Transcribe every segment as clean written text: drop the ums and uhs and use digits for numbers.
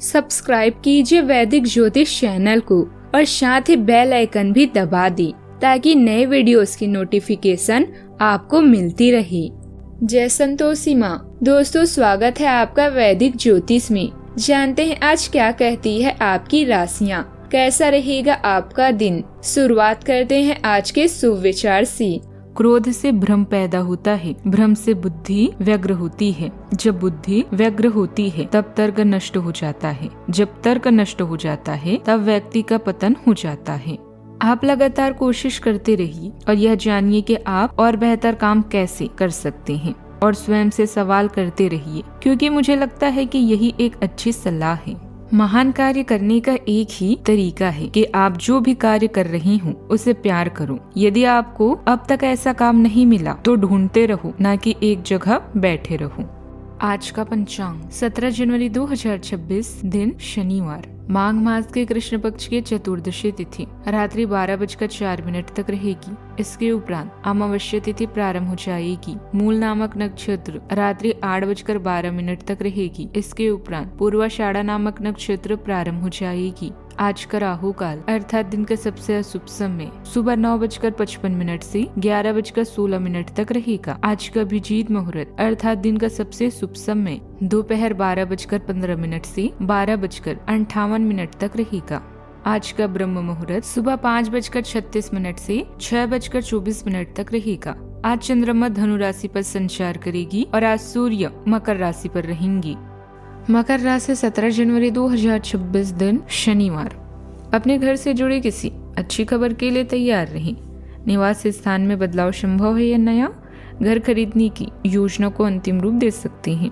Subscribe कीजिए वैदिक ज्योतिष चैनल को और साथ ही बेल आइकन भी दबा दी ताकि नए वीडियोस की नोटिफिकेशन आपको मिलती रहे। जय संतोषी माँ। दोस्तों, स्वागत है आपका वैदिक ज्योतिष में। जानते हैं आज क्या कहती है आपकी राशियाँ, कैसा रहेगा आपका दिन। शुरुआत करते हैं आज के शुभ विचार से। क्रोध से भ्रम पैदा होता है, भ्रम से बुद्धि व्यग्र होती है। जब बुद्धि व्यग्र होती है तब तर्क नष्ट हो जाता है, जब तर्क नष्ट हो जाता है तब व्यक्ति का पतन हो जाता है। आप लगातार कोशिश करते रहिए और यह जानिए कि आप और बेहतर काम कैसे कर सकते हैं, और स्वयं से सवाल करते रहिए, क्योंकि मुझे लगता है कि यही एक अच्छी सलाह है। महान कार्य करने का एक ही तरीका है कि आप जो भी कार्य कर रही हो उसे प्यार करो। यदि आपको अब तक ऐसा काम नहीं मिला तो ढूंढते रहो, ना कि एक जगह बैठे रहो। आज का पंचांग 17 जनवरी 2026, दिन शनिवार। माघ मास के कृष्ण पक्ष की चतुर्दशी तिथि रात्रि 12:04 तक रहेगी। इसके उपरांत अमावस्या तिथि प्रारंभ हो जाएगी। मूल नामक नक्षत्र रात्रि 8:12 तक रहेगी। इसके उपरांत पूर्वाषाढ़ा नामक नक्षत्र प्रारंभ हो जाएगी। आज का राहु काल अर्थात दिन का सबसे अशुभ समय सुबह 9:55 से 11:16 तक रहेगा। आज का अभिजीत मुहूर्त अर्थात दिन का सबसे शुभ समय दोपहर 12:15 से 12:58 तक रहेगा। आज का ब्रह्म मुहूर्त सुबह 5:36 से 6:24 तक रहेगा। आज चंद्रमा धनु राशि पर संचार करेगी और आज सूर्य मकर राशि पर रहेंगी। मकर राशि 17 जनवरी 2026, दिन शनिवार। अपने घर से जुड़े किसी अच्छी खबर के लिए तैयार रहें। निवास स्थान में बदलाव संभव है या नया घर खरीदने की योजना को अंतिम रूप दे सकते हैं।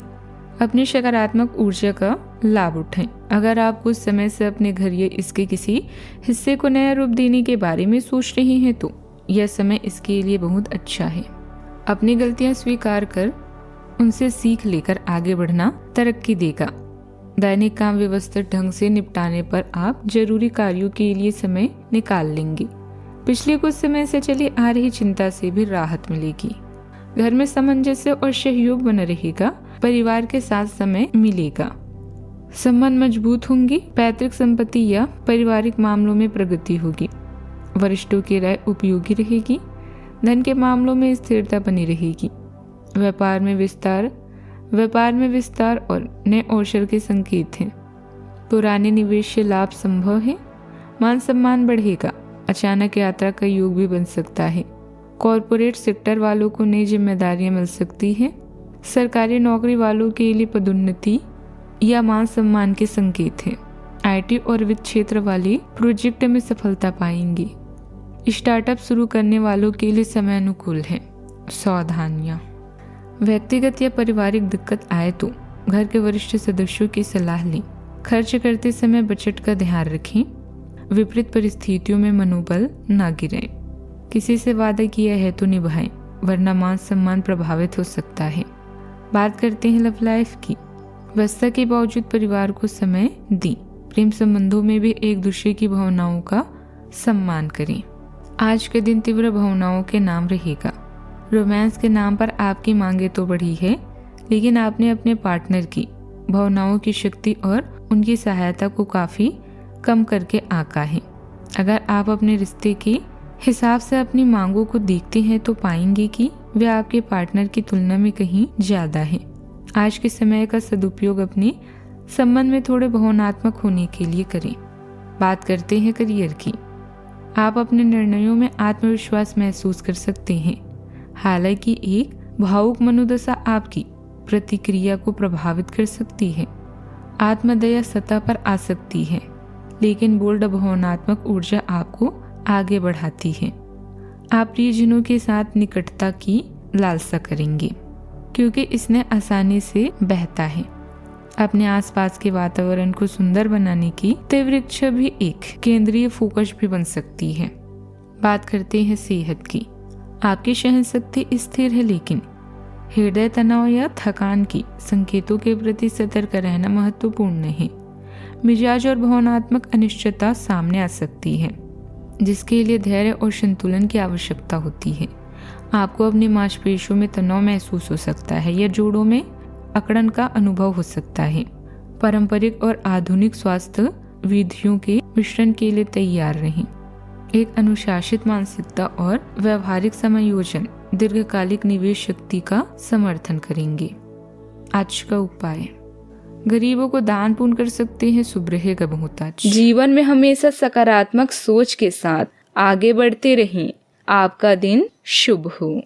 अपनी सकारात्मक ऊर्जा का लाभ उठाएं। अगर आप कुछ समय से अपने घर या इसके किसी हिस्से को नया रूप देने के बारे में सोच रहे हैं तो यह समय इसके लिए बहुत अच्छा है। अपनी गलतियां स्वीकार कर उनसे सीख लेकर आगे बढ़ना तरक्की देगा। दैनिक काम व्यवस्थित ढंग से निपटाने पर आप जरूरी कार्यों के लिए समय निकाल लेंगे। पिछले कुछ समय से चली आ रही चिंता से भी राहत मिलेगी। घर में सामंजस्य और सहयोग बना रहेगा। परिवार के साथ समय मिलेगा। संबंध मजबूत होंगे। पैतृक संपत्ति या पारिवारिक मामलों में प्रगति होगी। वरिष्ठों की राय उपयोगी रहेगी। धन के मामलों में स्थिरता बनी रहेगी। व्यापार में विस्तार और नए अवसर के संकेत हैं। पुराने निवेश से लाभ संभव है। मान सम्मान बढ़ेगा। अचानक यात्रा का योग भी बन सकता है। कॉरपोरेट सेक्टर वालों को नई जिम्मेदारियां मिल सकती है। सरकारी नौकरी वालों के लिए पदोन्नति या मान सम्मान के संकेत हैं। आईटी और वित्त क्षेत्र वाले प्रोजेक्ट में सफलता पाएंगे। स्टार्टअप शुरू करने वालों के लिए समय अनुकूल है। सावधानियां। व्यक्तिगत या पारिवारिक दिक्कत आए तो घर के वरिष्ठ सदस्यों की सलाह लें। खर्च करते समय बजट का ध्यान रखें। विपरीत परिस्थितियों में मनोबल न गिराएं। किसी से वादा किया है तो निभाएं, वरना मान सम्मान प्रभावित हो सकता है। बात करते हैं लव लाइफ की। व्यस्तता के बावजूद परिवार को समय दें। प्रेम संबंधों में भी एक दूसरे की भावनाओं का सम्मान करें। आज के दिन तीव्र भावनाओं के नाम रहेगा। रोमांस के नाम पर आपकी मांगे तो बढ़ी है, लेकिन आपने अपने पार्टनर की भावनाओं की शक्ति और उनकी सहायता को काफी कम करके आंका है। अगर आप अपने रिश्ते के हिसाब से अपनी मांगों को देखते हैं तो पाएंगे कि वे आपके पार्टनर की तुलना में कहीं ज्यादा है। आज के समय का सदुपयोग अपने संबंध में थोड़े भावनात्मक होने के लिए करें। बात करते हैं करियर की। आप अपने निर्णयों में आत्मविश्वास महसूस कर सकते हैं। हालांकि एक भावुक मनोदशा आपकी प्रतिक्रिया को प्रभावित कर सकती है। आत्मदया सतह पर आ सकती है, लेकिन बोल्ड भावनात्मक ऊर्जा आपको आगे बढ़ाती है। आप प्रियजनों के साथ निकटता की लालसा करेंगे, क्योंकि इसने आसानी से बहता है। अपने आसपास के वातावरण को सुंदर बनाने की तीव्र इच्छा भी एक केंद्रीय फोकस भी बन सकती है। बात करते हैं सेहत की। आपकी सहनशक्ति स्थिर है, लेकिन हृदय तनाव या थकान की संकेतों के प्रति सतर्क रहना महत्वपूर्ण है। मिजाज और भावनात्मक अनिश्चितता सामने आ सकती है, जिसके लिए धैर्य और संतुलन की आवश्यकता होती है। आपको अपनी मांसपेशियों में तनाव महसूस हो सकता है या जोड़ों में अकड़न का अनुभव हो सकता है। पारंपरिक और आधुनिक स्वास्थ्य विधियों के मिश्रण के लिए तैयार रहें। एक अनुशासित मानसिकता और व्यवहारिक समायोजन दीर्घकालिक निवेश शक्ति का समर्थन करेंगे। आज का उपाय, गरीबों को दान पुण्य कर सकते हैं, शुभ रहेगा बहुताज। जीवन में हमेशा सकारात्मक सोच के साथ आगे बढ़ते रहें। आपका दिन शुभ हो।